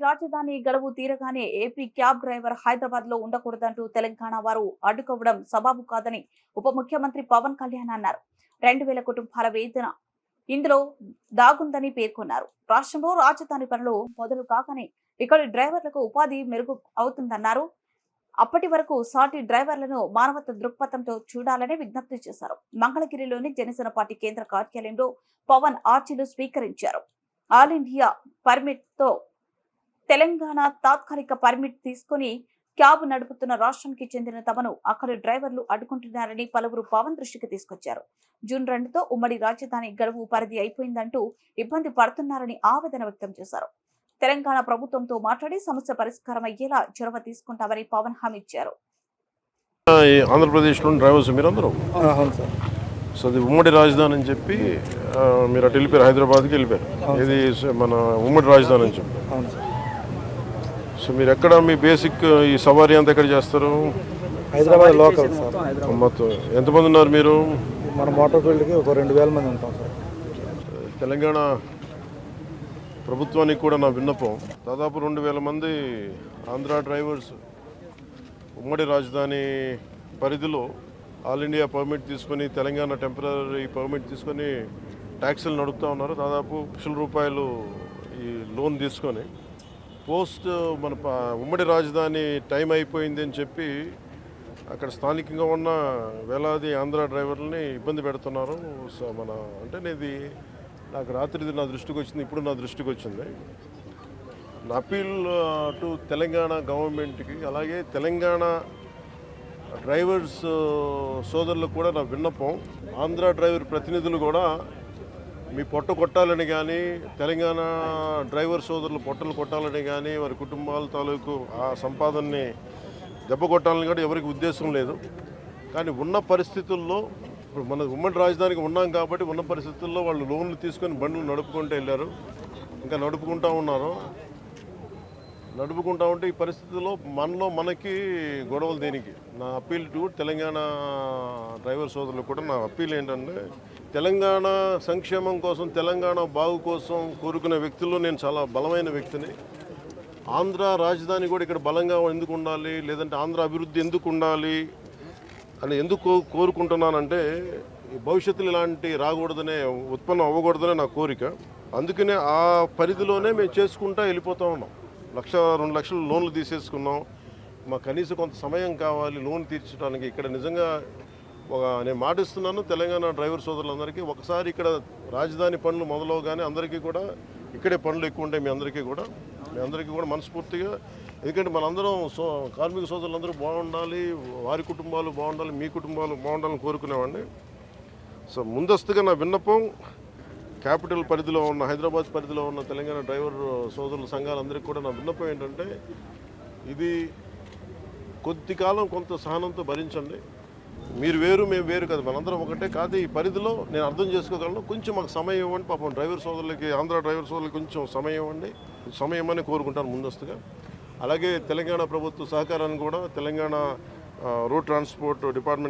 రాజధాని గడువు తీరగానే AP cab driver Hyderabad లో ఉండకూడదంటూ తెలంగాణ వారు అడ్డుకోవడం సబబు కాదని ఉప ముఖ్యమంత్రి పవన్ కళ్యాణ్ అన్నారు. 2000 కుటుంబాల వేదన ఇందులో దాగుందని పేర్కొన్నారు. రాష్ట్రంలో రాజధాని పనులు మొదలు కాగానే ఇక్కడి డ్రైవర్లకు ఉపాధి మెరుగు అవుతుందన్నారు. అప్పటి వరకు సాటి డ్రైవర్లను మానవత దృక్పథంతో చూడాలని విజ్ఞప్తి చేశారు. మంగళగిరిలోని జనసేన పార్టీ కేంద్ర కార్యాలయంలో పవన్ ఆర్జీలు స్వీకరించారు. ఆల్ ఇండియా పర్మిట్ తో తెలంగాణ తాత్కాలిక పర్మిట్ తీసుకుని క్యాబ్ నడుపుతున్న రాష్ట్రానికి చెందిన తమను అక్కడి డ్రైవర్లు అడ్డుకుంటున్నారని పలువురు పవన్ దృష్టికి తీసుకొచ్చారు. జూన్ 2తో ఉమ్మడి రాజధాని గడువు పరిధి అయిపోయిందంటూ ఇబ్బంది పడుతున్నారని ఆవేదన వ్యక్తం చేశారు. తెలంగాణ ప్రభుత్వంతో మాట్లాడి సమస్య పరిష్కారం అయ్యేలా చొరవ తీసుకుంటామని పవన్ హామీ ఇచ్చారు. ఆంధ్రప్రదేశ్లో డ్రైవర్స్ మీరందరూ సో అది ఉమ్మడి రాజధాని అని చెప్పి మీరు అటు వెళ్ళిపోయారు, హైదరాబాద్కి వెళ్ళిపోయారు. ఇది మన ఉమ్మడి రాజధాని అని చెప్పి. సో మీరు ఎక్కడ మీ బేసిక్ ఈ సవారీ అంతా ఎక్కడ చేస్తారు? Hyderabad local sir. మొత్తం ఎంతమంది ఉన్నారు మీరు? మన మోటార్ ఫీల్డ్కి ఒక 2000 మంది ఉంటాం సార్. తెలంగాణ ప్రభుత్వానికి కూడా నా విన్నపం, దాదాపు 2000 మంది ఆంధ్ర డ్రైవర్స్ ఉమ్మడి రాజధాని పరిధిలో ఆల్ ఇండియా పర్మిట్ తీసుకొని తెలంగాణ టెంపరీ పర్మిట్ తీసుకొని ట్యాక్సీలు నడుపుతూ ఉన్నారు. దాదాపు ₹1,00,000 ఈ లోన్ తీసుకొని పోస్ట్ మన ఉమ్మడి రాజధాని టైం అయిపోయింది అని చెప్పి అక్కడ స్థానికంగా ఉన్న వేలాది ఆంధ్ర డ్రైవర్లని ఇబ్బంది పెడుతున్నారు. సో మన అంటే ఇది నాకు రాత్రి నా దృష్టికి వచ్చింది, ఇప్పుడు నా దృష్టికి వచ్చింది. నా అపీల్ టు తెలంగాణ గవర్నమెంట్కి, అలాగే తెలంగాణ డ్రైవర్స్ సోదరులకు కూడా నా విన్నపం, ఆంధ్ర డ్రైవర్ ప్రతినిధులు కూడా మీ పొట్ట కొట్టాలని కానీ, తెలంగాణ డ్రైవర్ సోదరులు పొట్టలు కొట్టాలని కానీ, వారి కుటుంబాల తాలూకు ఆ సంపాదనని దెబ్బ కొట్టాలని కూడా ఎవరికి ఉద్దేశం లేదు. కానీ ఉన్న పరిస్థితుల్లో ఇప్పుడు మన ఉమ్మడి రాజధానికి ఉన్నాం కాబట్టి ఉన్న పరిస్థితుల్లో వాళ్ళు లోన్లు తీసుకొని బండ్లు నడుపుకుంటూ వెళ్ళారు, ఇంకా నడుపుకుంటూ ఉన్నారు. నడుపుకుంటా ఉంటే ఈ పరిస్థితుల్లో మనకి గొడవలు దేనికి? నా అప్పీల్ టు తెలంగాణ డ్రైవర్ సోదరులకు కూడా నా అప్పీల్ ఏంటంటే, తెలంగాణ సంక్షేమం కోసం, తెలంగాణ బాగు కోసం కోరుకునే వ్యక్తుల్లో నేను చాలా బలమైన వ్యక్తిని. ఆంధ్ర రాజధాని కూడా ఇక్కడ బలంగా ఎందుకు ఉండాలి, లేదంటే ఆంధ్ర అభివృద్ధి ఎందుకు ఉండాలి అని ఎందుకు కోరుకుంటున్నానంటే, భవిష్యత్తులో ఇలాంటి రాకూడదనే, ఉత్పన్నం అవ్వకూడదనే నా కోరిక. అందుకనే ఆ పరిధిలోనే మేము చేసుకుంటూ వెళ్ళిపోతూ ఉన్నాం. 1,00,000-2 లక్షలు లోన్లు తీసేసుకున్నాం. మాకు కనీసం కొంత సమయం కావాలి లోన్ తీర్చడానికి. ఇక్కడ నిజంగా నేను మాటిస్తున్నాను తెలంగాణ డ్రైవర్ సోదరులందరికీ, ఒకసారి ఇక్కడ రాజధాని పనులు మొదలవగానే అందరికీ కూడా ఇక్కడే పనులు ఎక్కువ ఉంటాయి. మీ అందరికీ కూడా మనస్ఫూర్తిగా, ఎందుకంటే మనందరం కార్మిక సోదరులందరూ బాగుండాలి, వారి కుటుంబాలు బాగుండాలి, మీ కుటుంబాలు బాగుండాలని కోరుకునేవాడిని. సో ముందస్తుగా నా విన్నపం, క్యాపిటల్ పరిధిలో ఉన్న, హైదరాబాద్ పరిధిలో ఉన్న తెలంగాణ డ్రైవర్ సోదరుల సంఘాలందరికీ కూడా నా విన్నపం ఏంటంటే, ఇది కొద్ది కాలం కొంత సహనంతో భరించండి. మీరు వేరు, మేము వేరు కదా, మనందరం ఒకటే కాదు. ఈ పరిధిలో నేను అర్థం చేసుకోగలను, కొంచెం మాకు సమయం ఇవ్వండి. పాపం డ్రైవర్ సోదరులకి, ఆంధ్ర డ్రైవర్ సోదరులకి కొంచెం సమయం ఇవ్వండి. సమయం అని కోరుకుంటాను ముందస్తుగా. అలాగే తెలంగాణ ప్రభుత్వ సహకారాన్ని కూడా తెలంగాణ రోడ్ ట్రాన్స్పోర్ట్ డిపార్ట్మెంట్